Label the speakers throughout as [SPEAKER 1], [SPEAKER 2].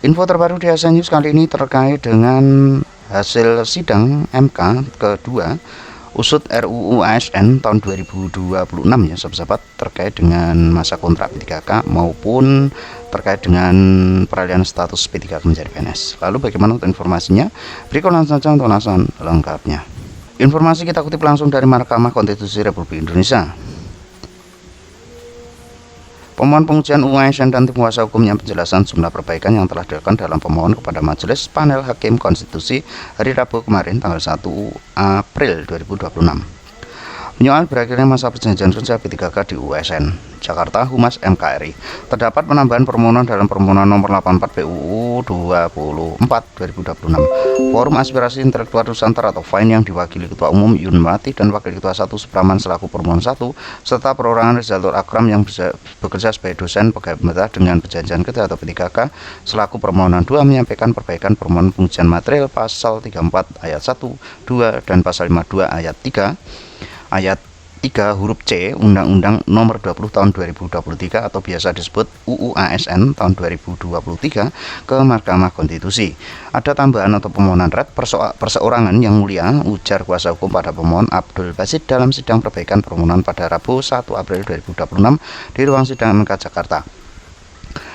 [SPEAKER 1] Info terbaru di ASN News kali ini terkait dengan hasil sidang MK kedua usut RUU ASN tahun 2026 ya sahabat-sahabat, terkait dengan masa kontrak P3K maupun terkait dengan peralihan status P3K menjadi PNS. Lalu bagaimana untuk informasinya? Berikut langsung saja untuk ulasan lengkapnya. Informasi kita kutip langsung dari Mahkamah Konstitusi Republik Indonesia. Pemohon pengujian UU ASN dan tim kuasa hukumnya penjelasan sejumlah perbaikan yang telah dilakukan dalam pemohon kepada Majelis Panel Hakim Konstitusi hari Rabu kemarin tanggal 1 April 2026. Menyoal berakhirnya masa perjanjian kerja P3K di UU ASN Jakarta, Humas MKRI, terdapat penambahan permohonan dalam permohonan nomor 84 PUU 24 2026. Forum Aspirasi Intelektual Nusantara atau FAIN yang diwakili Ketua Umum Yun Melati dan Wakil Ketua 1 Supraman selaku permohon 1, serta perorangan Rizalur Akram yang bekerja sebagai dosen pegawai pemerintah dengan perjanjian kerja atau P3K selaku permohonan 2 menyampaikan perbaikan permohonan pengujian material pasal 34 ayat 1, 2 dan pasal 52 ayat 3 huruf C Undang-Undang Nomor 20 Tahun 2023 atau biasa disebut UU ASN tahun 2023 ke Mahkamah Konstitusi. Ada tambahan atau permohonan red perseorangan yang mulia, ujar kuasa hukum pada pemohon Abdul Basit dalam sidang perbaikan permohonan pada Rabu 1 April 2026 di ruang sidang MK Jakarta.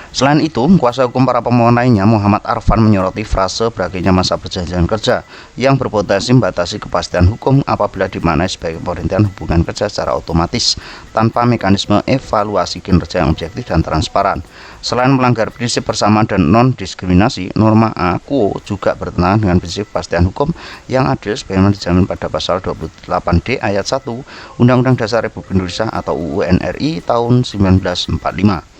[SPEAKER 1] Selain itu, kuasa hukum para pemohon lainnya Muhammad Arfan menyoroti frase berakhirnya masa perjanjian kerja yang berpotensi membatasi kepastian hukum apabila dimaknai sebagai pemberhentian hubungan kerja secara otomatis tanpa mekanisme evaluasi kinerja yang objektif dan transparan. Selain melanggar prinsip persamaan dan non-diskriminasi, norma A quo juga bertentangan dengan prinsip kepastian hukum yang adil sebagaimana dijamin pada pasal 28D ayat 1 Undang-Undang Dasar Republik Indonesia atau UU NRI tahun 1945.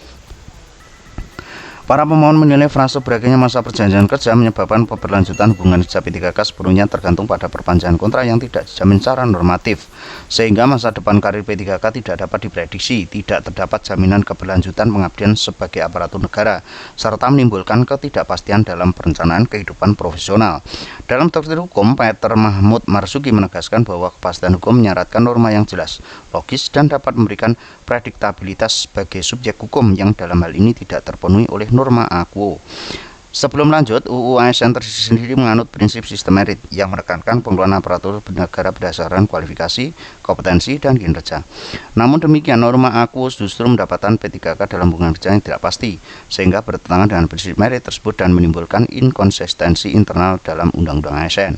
[SPEAKER 1] Para pemohon menilai frase berakhirnya masa perjanjian kerja menyebabkan keberlanjutan hubungan kerja P3K sepenuhnya tergantung pada perpanjangan kontrak yang tidak dijamin secara normatif, sehingga masa depan karir P3K tidak dapat diprediksi, tidak terdapat jaminan keberlanjutan pengabdian sebagai aparatur negara, serta menimbulkan ketidakpastian dalam perencanaan kehidupan profesional. Dalam doktrin hukum, Peter Mahmud Marzuki menegaskan bahwa kepastian hukum menyaratkan norma yang jelas, logis, dan dapat memberikan prediktabilitas sebagai subjek hukum yang dalam hal ini tidak terpenuhi oleh norma A quo. Sebelum lanjut, UU ASN sendiri menganut prinsip sistem merit yang menekankan pengelolaan aparatur negara berdasarkan kualifikasi, kompetensi, dan kinerja. Namun demikian, norma A quo justru mendapatkan P3K dalam hubungan kerja yang tidak pasti, sehingga bertentangan dengan prinsip merit tersebut dan menimbulkan inkonsistensi internal dalam Undang-Undang ASN.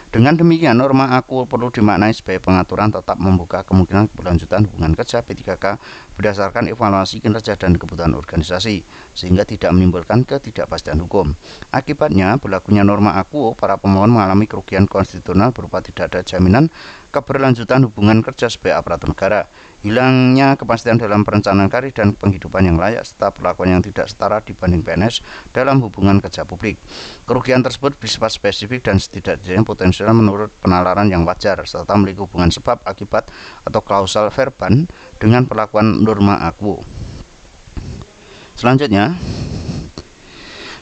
[SPEAKER 1] Dengan demikian, norma A quo perlu dimaknai sebagai pengaturan tetap membuka kemungkinan keberlanjutan hubungan kerja P3K berdasarkan evaluasi kinerja dan kebutuhan organisasi, sehingga tidak menimbulkan ketidakpastian hukum. Akibatnya, berlakunya norma A quo, para pemohon mengalami kerugian konstitusional berupa tidak ada jaminan keberlanjutan hubungan kerja sebagai aparatur negara, hilangnya kepastian dalam perencanaan karir dan penghidupan yang layak, serta perlakuan yang tidak setara dibanding PNS dalam hubungan kerja publik. Kerugian tersebut bersifat spesifik dan setidaknya potensial menurut penalaran yang wajar, serta memiliki hubungan sebab akibat atau kausal verban dengan perlakuan norma A quo. Selanjutnya,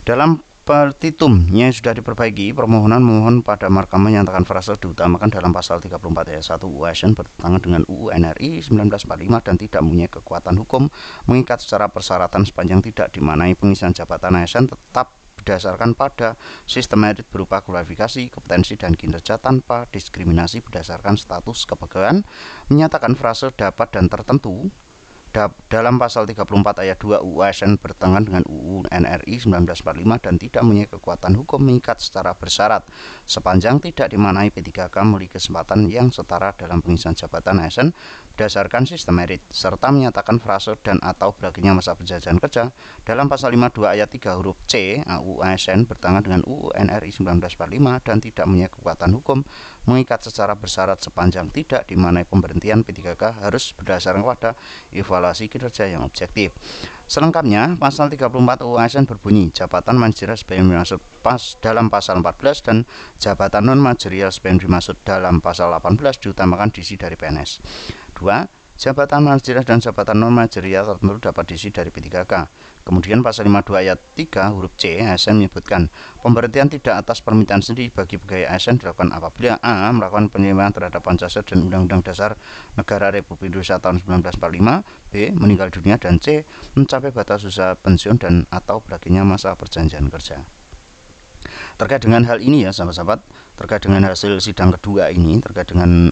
[SPEAKER 1] dalam petitumnya sudah diperbaiki, permohonan memohon pada Mahkamah menyatakan frase diutamakan dalam pasal 34 ayat 1 UU ASN bertentangan dengan UU NRI 1945 dan tidak mempunyai kekuatan hukum mengikat secara persyaratan sepanjang tidak dimaknai pengisian jabatan ASN tetap berdasarkan pada sistem merit berupa kualifikasi, kompetensi, dan kinerja tanpa diskriminasi berdasarkan status kepegawaian, menyatakan frase dapat dan tertentu dalam pasal 34 ayat 2 UU ASN bertentangan dengan UU NRI 1945 dan tidak mempunyai kekuatan hukum mengikat secara bersyarat sepanjang tidak dimaknai P3K memiliki kesempatan yang setara dalam pengisian jabatan ASN berdasarkan sistem merit, serta menyatakan frase dan atau berakhirnya masa perjanjian kerja dalam pasal 52 ayat 3 huruf C UU ASN bertentangan dengan UU NRI 1945 dan tidak mempunyai kekuatan hukum mengikat secara bersyarat sepanjang tidak dimaknai pemberhentian P3K harus berdasarkan pada evaluasi kinerja yang objektif. Selengkapnya, pasal 34 UU ASN berbunyi, jabatan manajerial sebagai dimaksud dalam pasal 14 dan jabatan non manajerial sebagai dimaksud dalam pasal 18 diutamakan diisi dari PNS. 2. Jabatan manajerial dan jabatan non manajerial tertentu dapat diisi dari P3K. Kemudian pasal 52 ayat 3 huruf C ASN menyebutkan pemberhentian tidak atas permintaan sendiri bagi pegawai ASN dilakukan apabila A. melakukan penyimpangan terhadap Pancasila dan Undang-Undang Dasar Negara Republik Indonesia tahun 1945, B. meninggal dunia, dan C. mencapai batas usia pensiun dan atau berakhirnya masa perjanjian kerja. Terkait dengan hal ini ya sahabat-sahabat, terkait dengan hasil sidang kedua ini terkait dengan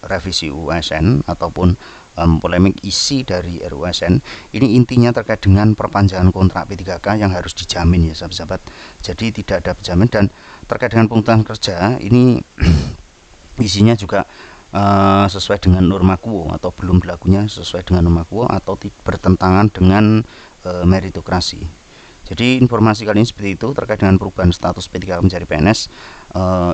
[SPEAKER 1] revisi UU ASN ataupun polemik isi dari RUU ASN ini intinya terkait dengan perpanjangan kontrak P3K yang harus dijamin ya sahabat-sahabat. Jadi tidak ada penjamin, dan terkait dengan pengupahan kerja ini isinya juga sesuai dengan norma quo atau belum berlakunya sesuai dengan norma quo atau bertentangan dengan meritokrasi. Jadi informasi kali ini seperti itu terkait dengan perubahan status P3K menjadi PNS.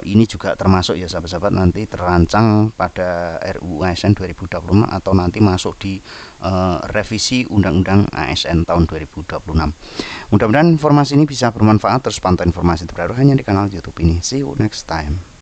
[SPEAKER 1] Ini juga termasuk ya sahabat-sahabat nanti terancang pada RUU ASN 2026 atau nanti masuk di revisi Undang-Undang ASN tahun 2026. Mudah-mudahan informasi ini bisa bermanfaat. Terus pantau informasi terbaru hanya di kanal YouTube ini. See you next time.